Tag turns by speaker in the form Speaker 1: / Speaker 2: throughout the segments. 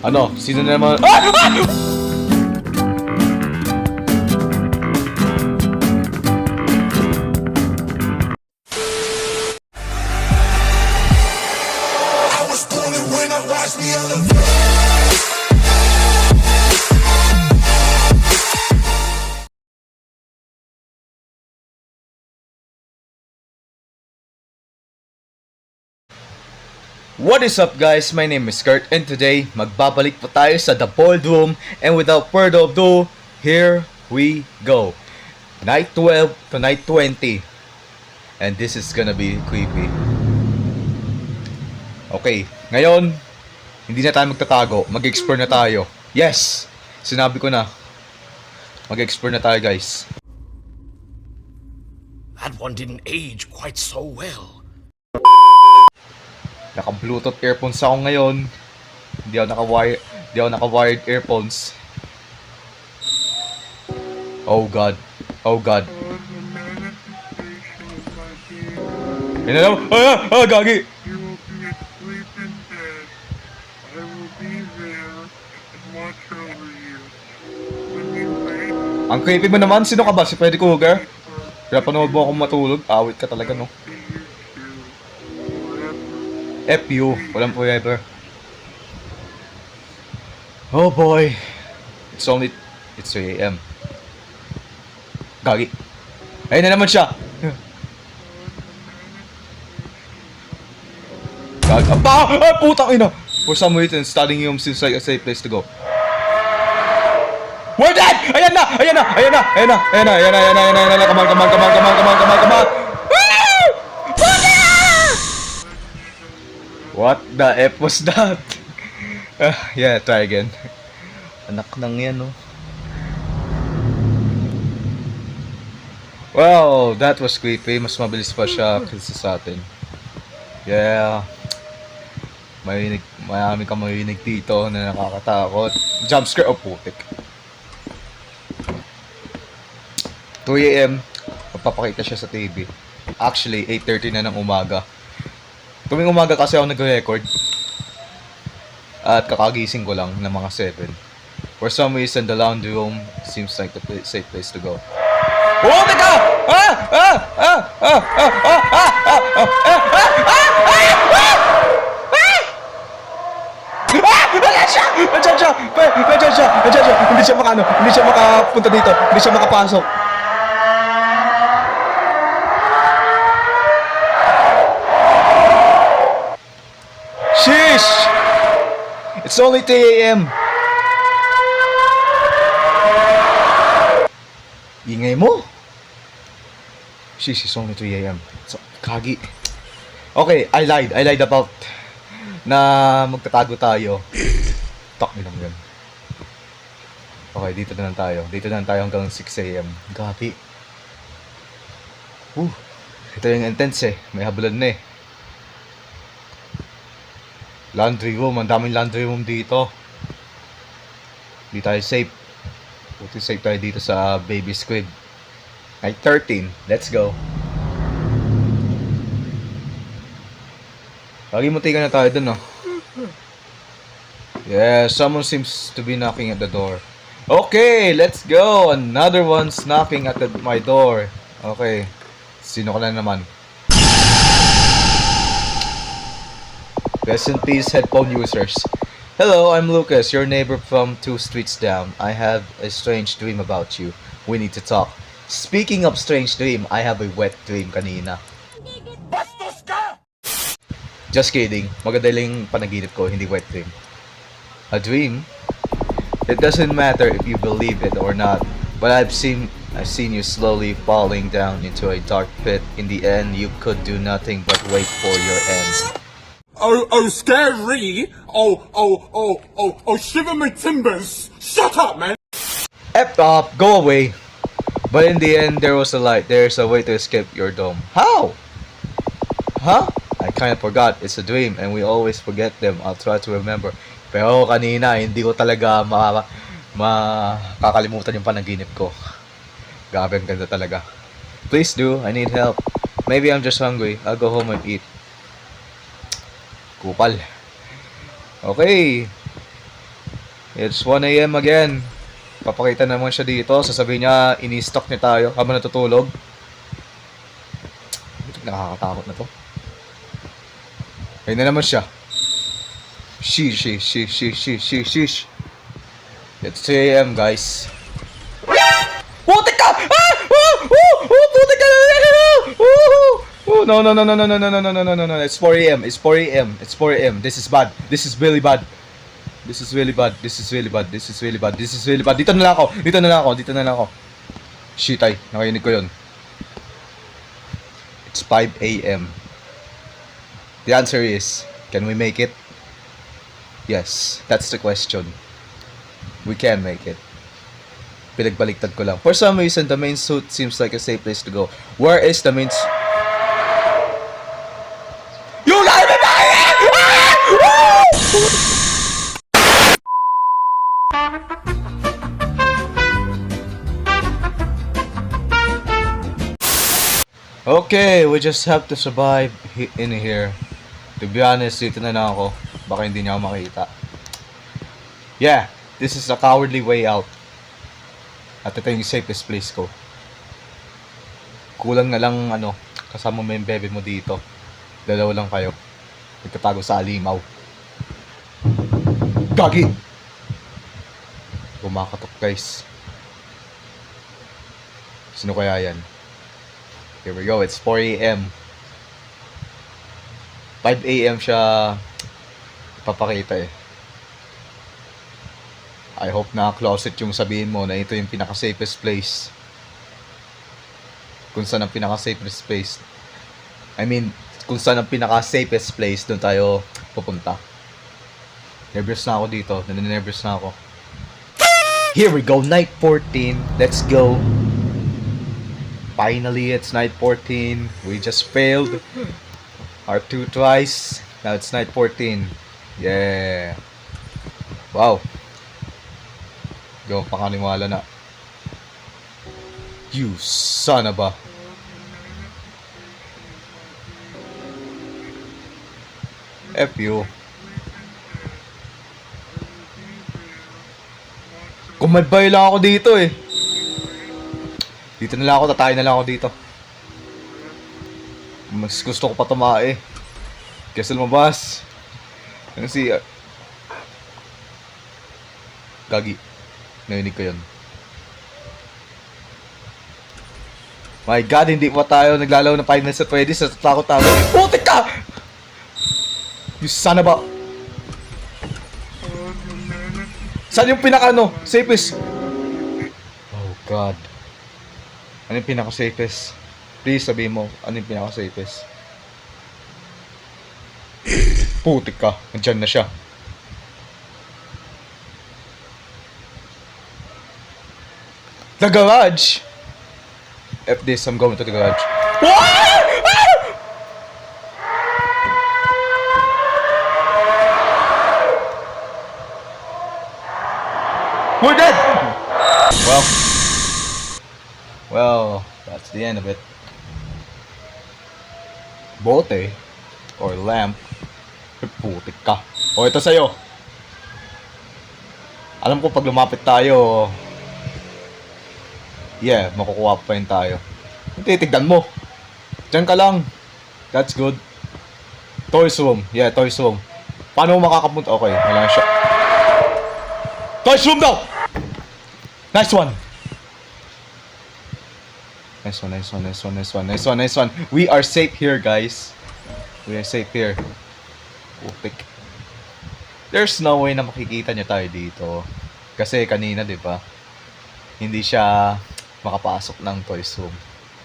Speaker 1: Ano? Sino na naman? Ah! Ah! What is up guys? My name is Kurt and today magbabalik po tayo sa The Ballroom and without further ado, here we go. Night 12 to night 20 and this is gonna be creepy. Okay, ngayon hindi na tayo magtatago, mag-explore na tayo. Yes! Sinabi ko na. Mag-explore na tayo guys.
Speaker 2: That one didn't age quite so well.
Speaker 1: Naka-Bluetooth earphones ako ngayon. Hindi ako naka-wired earphones. Oh God. Oh God. Yan na naman. Gagi.
Speaker 3: You will be asleep in bed. I will be there and watch over you. When you wake,
Speaker 1: Ang creepy mo naman. Sino ka ba? Si Freddy Krueger? Kaya panood mo akong matulog. Awit ka talaga, no?
Speaker 3: see you too. Forever.
Speaker 1: FU. Walang forever. Oh boy. It's 3 AM. Gagi. Ayun na naman siya. Gagi. Putang ina. For some reason, studying him seems like a safe place to go. We're dead! Ayan na! Ayan na! Ayan na! Ayan na! Ayan na! Ayan na! Ayan na! Ayan na! Ayan na! Come on! Come on! Come on! Come on! Come on! Come on! Come on! What the F was that? Yeah, try again. Anak nang yan, no? Wow, that was creepy. Mas mabilis pa siya kaysa sa atin. Yeah. Marami kang marinig dito na nakakatakot. Jumpscare, oh putik. 2 AM, magpapakita siya sa TV. Actually, 8:30 na ng umaga. Tuwing umaga kasi ako nag-record. At kakagising ko lang ng mga 7. For some reason, the laundry room seems like the safe place to go. Oh my God! Nandiyan siya! Hindi siya makapunta dito. Hindi siya makapasok. Sheesh! It's only 3 AM. Ingay mo? Sheesh, it's only 3 AM. So, kagi. Okay, I lied about na magtatago tayo. Talk me lang yun. Okay, dito na lang tayo. Dito na lang tayo hanggang 6 AM. Gabi. Ito yung intense eh. May habulan na eh. Laundry room. Ang daming laundry room dito. Hindi tayo safe. Buti safe tayo dito sa Baby Squid. Night 13. Let's go. Lagi muntikan na tayo dun, no? Yeah, someone seems to be knocking at the door. Okay, let's go. Another one's knocking at my door. Okay. Sino ka na naman? Rest in peace, headphone users. Hello, I'm Lucas, your neighbor from 2 streets down. I have a strange dream about you. We need to talk. Speaking of strange dream, I have a wet dream kanina.
Speaker 2: Bastos ka!
Speaker 1: Just kidding. Maganda lang panaginip ko, hindi wet dream. A dream? It doesn't matter if you believe it or not, but I've seen you slowly falling down into a dark pit. In the end, you could do nothing but wait for your end.
Speaker 2: Oh, scary! Oh, shiver my timbers! Shut up, man!
Speaker 1: F up, go away. But in the end, there was a light. There's a way to escape your dome. How? Huh? I kind of forgot. It's a dream, and we always forget them. I'll try to remember. Pero kanina, hindi ko talaga makakalimutan yung panaginip ko. Grabe, ang ganda talaga. Please do. I need help. Maybe I'm just hungry. I'll go home and eat. Kupal. Okay. It's 1 a.m. again. Papakita naman siya dito. Sasabihin niya, ini-stock niya tayo habang natutulog. Nakakatakot na to. Ayun na naman siya. Sheesh. It's 2 a.m. guys. Putik ka! Ah! Putik ka! No. It's 4 a.m. It's 4 a.m. It's 4 a.m. This is bad. This is really bad. This is really bad. Dito na lang ako. Shit ay, nakainig ko yun. It's 5 a.m. The answer is, can we make it? Yes, that's the question. We can make it. Pinagbaliktad ko lang. For some reason, the main suit seems like a safe place to go. Where is the main suit? You got me back! Okay, we just have to survive in here. To be honest, dito na lang ako. Baka hindi niya ako makita. Yeah, this is a cowardly way out. At ito yung safest place ko. Kulang na lang kasama mo yung bebe mo dito. Dalawa lang kayo. Nagtatago sa alimaw. Gagi! Kumakatok guys. Sino kaya yan? Here we go, it's 4 a.m. 5 a.m. siya papakita eh. I hope na closet yung sabihin mo na ito yung pinaka-safest place. Kung saan ang pinaka-safest place. I mean, kung saan ang pinaka-safest place, doon tayo pupunta. Nervous na ako dito. Nervous na ako. Here we go, night 14. Let's go. Finally, it's night 14. We just failed our 2 twice. Now it's night 14. Yeah. Wow. Yo, pakaniwala na. You son of a... F you. Kung may bay lang ako dito eh. Dito na lang ako, tatay na lang ako dito. Mas gusto ko pa tumae. Kesa lumabas. Ano si... Gagi. Narinig ko yun. My God, hindi pa tayo naglalaw ng 5 minutes at pwede sa takot tayo. Putik ka! You son of a... Saan yung safest? Oh God. Ano yung pinaka-safest? Please sabihin mo, ano yung pinaka-safest? Putik ka, nandyan na siya. The garage! F this, I'm going to the garage. We're dead! Well, that's the end of it. Bote or lamp. Putik ka. O ito sa'yo. Alam ko pag lumapit tayo, yeah, makukuha pa rin tayo. Titignan mo. Diyan ka lang. That's good. Toys room. Yeah, toys room. Paano mo makakapunta? Okay, wala siya. Toys room daw! Nice one. Nice one. We are safe here, guys. We are safe here. Putik. There's no way na makikita niya tayo dito. Kasi kanina, di ba? Hindi siya makapasok ng toys room.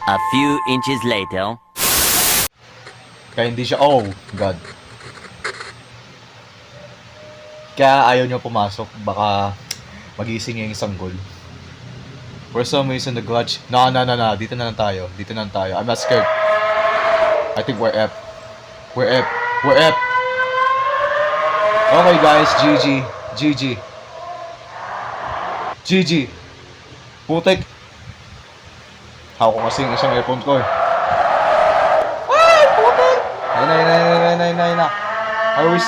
Speaker 4: A few inches later.
Speaker 1: Kaya hindi siya, oh God. Kaya ayaw niya pumasok. Baka magising yung isang goal. For some reason, the garage... No. Dito na lang tayo. I'm not scared. I think we're F. We're F. Okay, guys. GG. Putik. Hawak ko kasi yung isang earphone ko eh. Ay, putik! Ayun na. Are we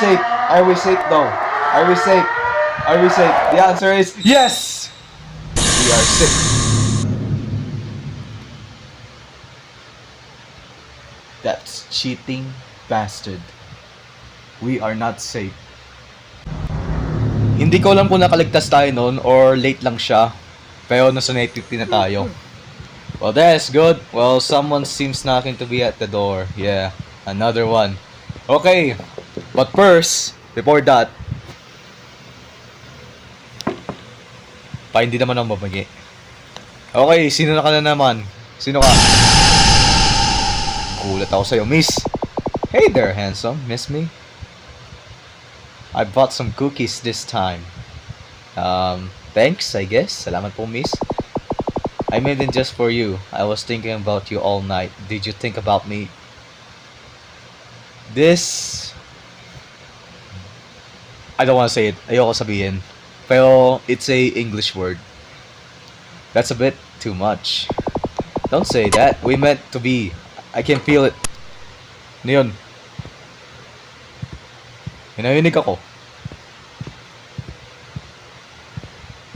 Speaker 1: safe though? Are we safe? Are we safe? The answer is yes! We are safe. That's cheating bastard. We are not safe. Hindi ko alam kung nakaligtas tayo noon or late lang siya. Pero nasa night 50 na tayo. Well, that's good. Well, someone seems knocking to be at the door. Yeah, another one. Okay, but first, before that, hindi naman ako mabagi. Okay, sino na ka na naman? Sino ka? Gulat ako sa'yo, miss. Hey there, handsome. Miss me? I bought some cookies this time. Thanks, I guess. Salamat po, miss. I made them just for you. I was thinking about you all night. Did you think about me? This... I don't want to say it. Ayoko sabihin. Pero it's a English word. That's a bit too much. Don't say that. We meant to be. I can feel it. Ano yun? Hinahinig ako.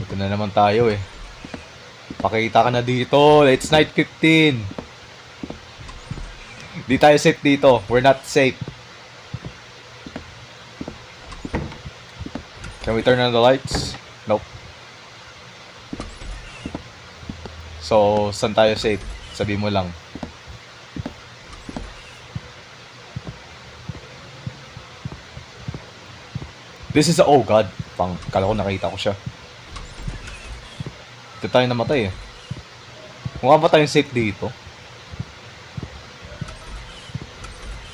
Speaker 1: Ito na naman tayo eh. Pakita ka na dito. It's night 15. Di tayo safe dito. We're not safe. Can we turn on the lights? Nope. So, saan tayo safe? Sabi mo lang. This is a... Oh god. Kala ko nakita ko siya. Dito tayo namatay eh. Mukha ba tayong safe dito?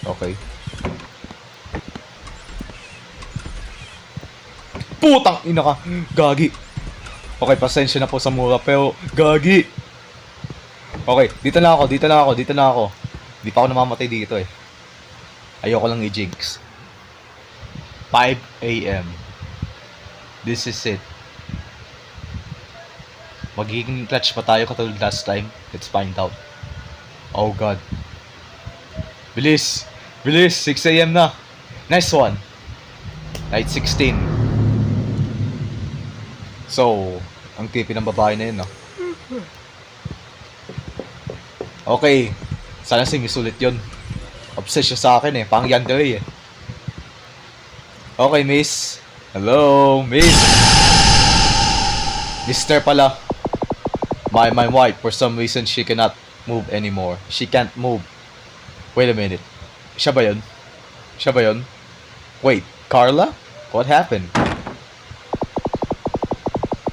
Speaker 1: Okay. Putang ina ka! Gagi! Okay, pasensya na po sa mura, pero gagi! Okay, dito na ako. Di pa ako namamatay dito eh. Ayoko lang i-jinx. 5 AM. This is it. Magiging clutch pa tayo katulad last time. Let's find out. Oh god. Bilis! 6 AM na! Nice one! Night 16. So, ang tipi ng babae na yun, no? Okay. Sana si Miss ulit yun. Obsessed siya sa akin eh. Pang yandere eh. Okay, Miss. Hello, Miss. Mister pala. My wife, for some reason, she cannot move anymore. She can't move. Wait a minute. Siya ba yun? Wait, Carla? What happened?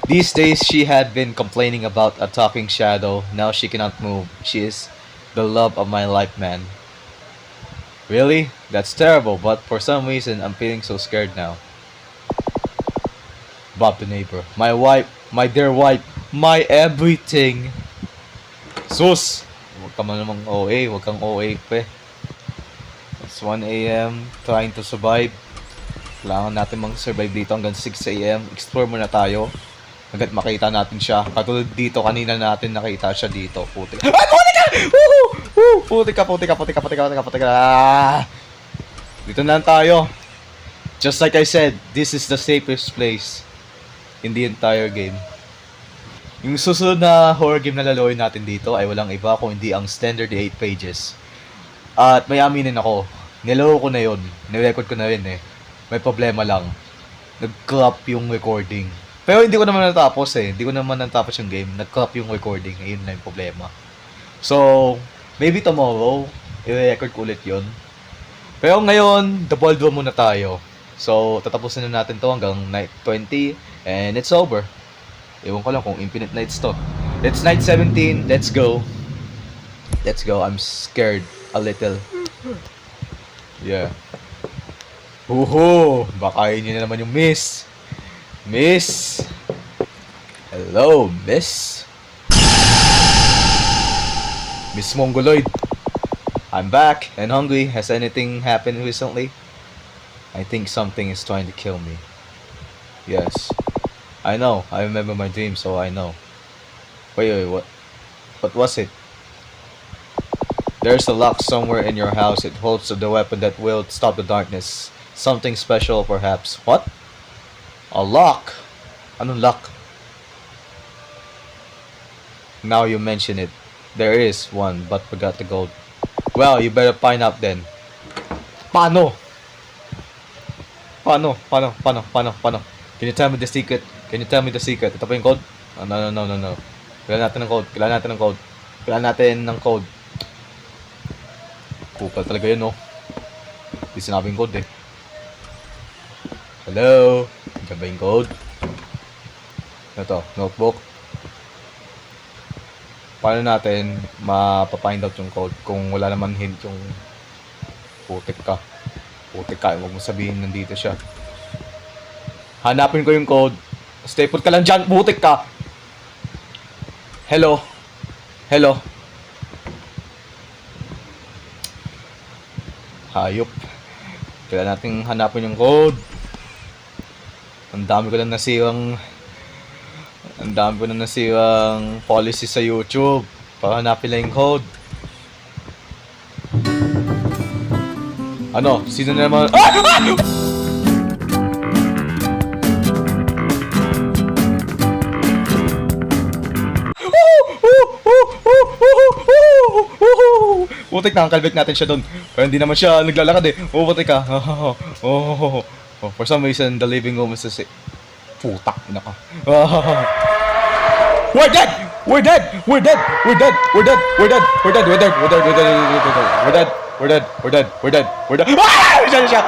Speaker 1: These days, she had been complaining about a talking shadow. Now she cannot move. She is the love of my life, man. Really? That's terrible, but for some reason, I'm feeling so scared now. Bob the neighbor. My wife, my dear wife, my everything. Sus! Huwag ka man namang OA. Huwag kang OA, pe. It's 1 AM, trying to survive. Kailangan natin mang-survive dito hanggang 6 AM. Explore muna tayo. Hanggat makita natin siya. Katulad dito, kanina natin nakita siya dito. Putik. Ay, putik ka! Woo! Putik ka. Dito na lang tayo. Just like I said, this is the safest place in the entire game. Yung susunod na horror game na laloyin natin dito ay walang iba kung hindi ang standard 8 pages. At may aminin ako, nilaro ko na yun. Nirecord ko na rin eh. May problema lang. Nag-crop yung recording. Pero hindi ko naman natapos eh. Hindi ko naman natapos yung game. Nag-crop yung recording. Ayun na yung problema. So, maybe tomorrow, i-record ko ulit yun. Pero ngayon, the ball muna tayo. So, tatapusin na natin to hanggang night 20. And it's over. Ewan ko lang kung infinite nights to. It's night 17. Let's go. I'm scared a little. Yeah. Uho! Baka yun na naman yung miss. Miss! Hello, miss? Miss Mongoloid. I'm back and hungry. Has anything happened recently? I think something is trying to kill me. Yes. I know. I remember my dream, so I know. Wait, what? What was it? There's a lock somewhere in your house. It holds the weapon that will stop the darkness. Something special, perhaps. What? A lock? Anong lock? Now you mention it. There is one, but forgot the gold. Well, you better find out then. Paano? Paano? Can you tell me the secret? Ito pa yung code? Oh, no. Kailangan natin ng code. Kupal talaga yun, no? Hindi sinabing code, eh. Hello? Diyan ba yung code? Ito, notebook. Paano natin mapafind out yung code kung wala naman hint yung putik ka, huwag mo sabihin nandito siya. Hanapin ko yung code. Stay put ka lang dyan, putik ka. Hello. Hayop. Kailangan natin hanapin yung code. Ang dami ko na nasiwang policy sa YouTube para hanapin lang yung code. Ano? Sino na naman? Putik na, ang kalbik natin siya doon. Pero hindi naman siya naglalakad eh. Putik ka. For some reason, the living room is the same. Putak na ka. We're dead! Siya!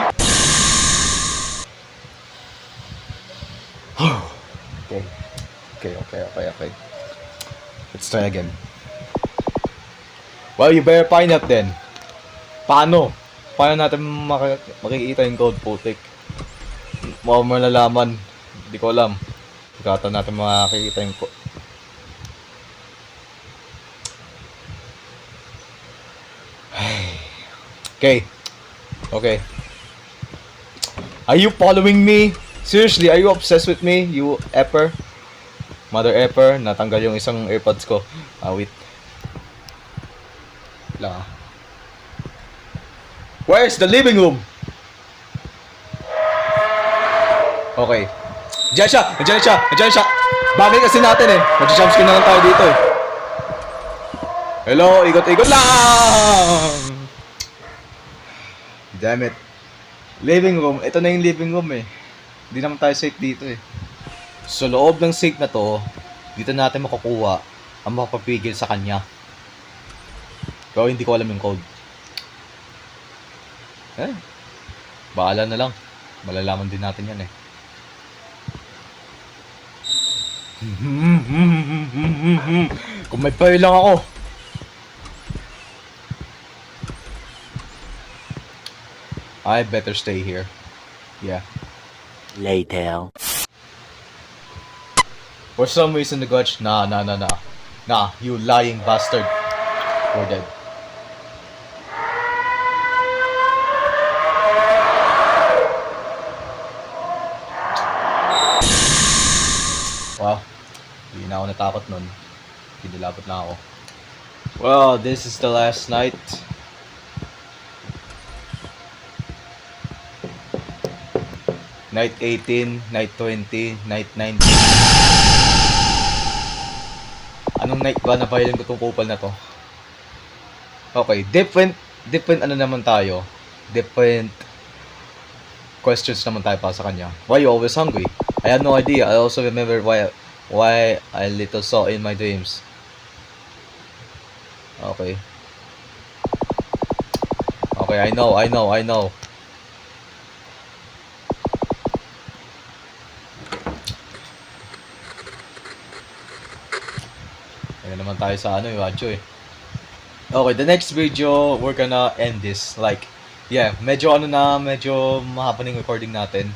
Speaker 1: Okay. Let's try again. Well, you better find out then. Paano natin makikita yung code, putik? Malalaman. Hindi ko alam. Pagkata natin makikita yung code. Okay. Are you following me? Seriously, are you obsessed with me? You Epper? Mother Epper? Natanggal yung isang AirPods ko. Wait. Lang. Where's the living room? Okay. Diyan siya. Bagay kasi natin eh. Mag-jumpscare na lang tayo dito eh. Hello, ikot lang! Damn it. Living room. Ito na yung living room eh. Hindi naman tayo safe dito eh. Sa loob ng safe na to, dito natin makukuha ang mapapigil sa kanya. Pero hindi ko alam yung code. Bahala na lang. Malalaman din natin yan eh. Kung may payo lang ako. I better stay here. Yeah.
Speaker 4: Later.
Speaker 1: For some reason the gotch. Nah, you lying bastard. We're dead. Wow. Hindi na ako natakot nun. Kinilabot na ako. Well, this is the last night. Night 18, night 20, night 19. Anong night ba na bayan ko tong kupal na to? Okay, different ano naman tayo. Different questions naman tayo para sa kanya. Why you always hungry? I had no idea. I also remember why I little saw in my dreams. Okay. Okay, I know. Ayan naman tayo sa ano, Iwacho eh. Okay, the next video, we're gonna end this. Like, yeah, medyo mahaba na yung recording natin.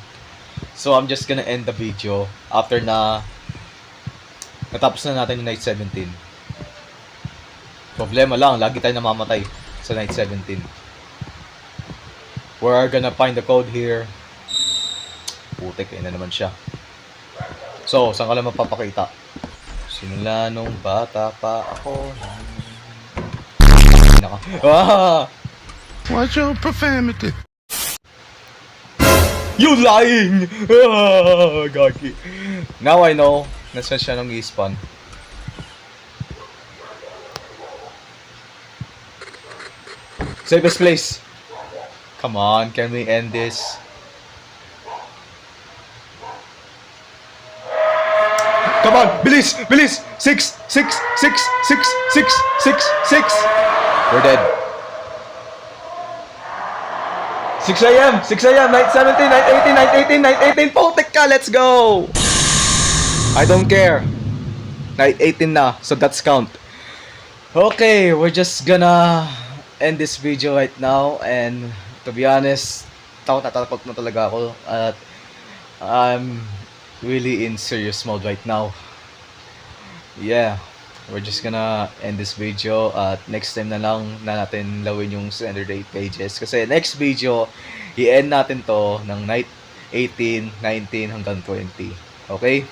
Speaker 1: So, I'm just gonna end the video after natapos na natin yung night 17. Problema lang, lagi tayo namamatay sa night 17. We're gonna find the code here. Putik, na naman siya. So, saan ka lang mapapakita? Simula nung bata pa ako.
Speaker 3: Watch your profanity.
Speaker 1: You lying! Ah, gagi. Now I know. Nasaan siya nung i-spawn. Safest place. Come on, can we end this? Come on, bilis! Bilis! 6, 6, 6, 6, 6, 6, 6. We're dead. 6 a.m. 6 a.m. Night 17, night 18, night 18, night 18. Putik ka, let's go! I don't care. Night 18 na, so that's count. Okay, we're just gonna end this video right now. And to be honest, takot na talaga ako. At I'm really in serious mode right now. Yeah, we're just gonna end this video at next time na lang na natin lawin yung Slender Day pages. Kasi next video, i-end natin to ng night 18, 19 hanggang 20. Okay?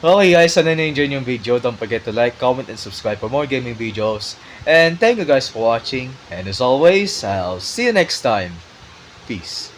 Speaker 1: Okay guys, sana na-enjoy yung video. Don't forget to like, comment, and subscribe for more gaming videos. And thank you guys for watching. And as always, I'll see you next time. Peace.